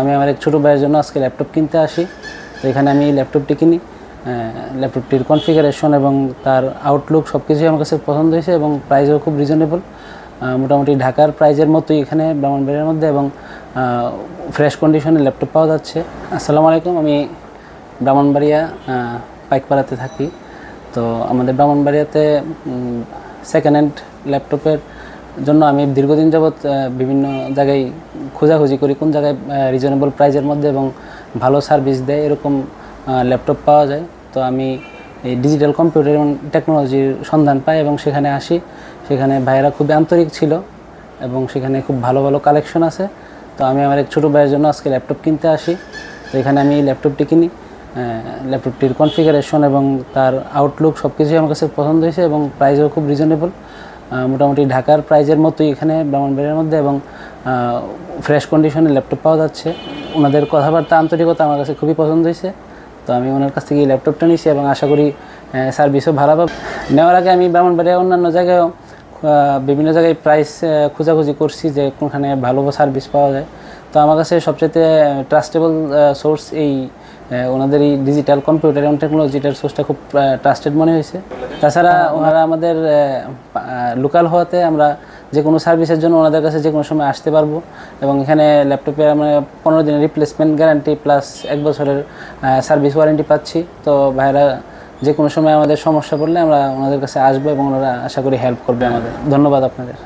আমি আমার এক ছোটো ভাইয়ের জন্য আজকে ল্যাপটপ কিনতে আসি। তো এখানে আমি ল্যাপটপটি কিনি। ল্যাপটপটির কনফিগারেশন এবং তার আউটলুক সব কিছুই আমার কাছে পছন্দ হয়েছে এবং প্রাইসও খুব রিজনেবল। মোটামুটি ঢাকার প্রাইজের মতোই এখানে ব্রাহ্মণবাড়িয়ার মধ্যে এবং ফ্রেশ কন্ডিশনে ল্যাপটপ পাওয়া যাচ্ছে। আসসালামু আলাইকুম, আমি ব্রাহ্মণবাড়িয়া পাইকপাড়াতে থাকি। তো আমাদের ব্রাহ্মণবাড়িয়াতে সেকেন্ড হ্যান্ড ল্যাপটপের জন্য আমি দীর্ঘদিন যাবৎ বিভিন্ন জায়গায় খোঁজাখুঁজি করি কোন জায়গায় রিজনেবল প্রাইজের মধ্যে এবং ভালো সার্ভিস দেয় এরকম ল্যাপটপ পাওয়া যায়। তো আমি এই ডিজিটাল কম্পিউটার এবং টেকনোলজির সন্ধান পাই এবং সেখানে আসি। সেখানে ভাইয়েরা খুবই আন্তরিক ছিল এবং সেখানে খুব ভালো ভালো কালেকশন আছে। তো আমি আমার এক ছোটো ভাইয়ের জন্য আজকে ল্যাপটপ কিনতে আসি। তো এখানে আমি ল্যাপটপটি কিনি। ল্যাপটপটির কনফিগারেশন এবং তার আউটলুক সব কিছুই আমার কাছে পছন্দ হয়েছে এবং প্রাইসও খুব রিজনেবল। মোটামুটি ঢাকার প্রাইজের মতোই এখানে ব্রাহ্মণবাড়িয়ার মধ্যে এবং ফ্রেশ কন্ডিশনে ল্যাপটপ পাওয়া যাচ্ছে। ওনাদের কথাবার্তা আন্তরিকতা আমার কাছে খুবই পছন্দ হয়েছে। তো আমি ওনার কাছ থেকে এই ল্যাপটপটা নিয়েছি এবং আশা করি সার্ভিসও ভালো পাবো। নেওয়ার আগে আমি ব্রাহ্মণবাড়িয়া অন্যান্য জায়গায়ও বিভিন্ন জায়গায় প্রাইস খোঁজাখুঁজি করছি যে কোনখানে ভালো সার্ভিস পাওয়া যায়। তো আমার কাছে সবচেয়ে ট্রাস্টেবল সোর্স এই ওনাদের এই ডিজিটাল কম্পিউটার এবং টেকনোলজিটার সোর্সটা খুব ট্রাস্টেড মনে হয়েছে। তাছাড়া ওনারা আমাদের লোকাল হওয়াতে আমরা যে কোনো সার্ভিসের জন্য ওনাদের কাছে যে কোনো সময় আসতে পারবো এবং এখানে ল্যাপটপে আমরা 15 দিনের রিপ্লেসমেন্ট গ্যারান্টি প্লাস 1 বছরের সার্ভিস ওয়ারেন্টি পাচ্ছি। তো ভাইরা যে কোনো সময় আমাদের সমস্যা পড়লে আমরা ওনাদের কাছে আসবো এবং ওনারা আশা করি হেল্প করবে আমাদের। ধন্যবাদ আপনাদের।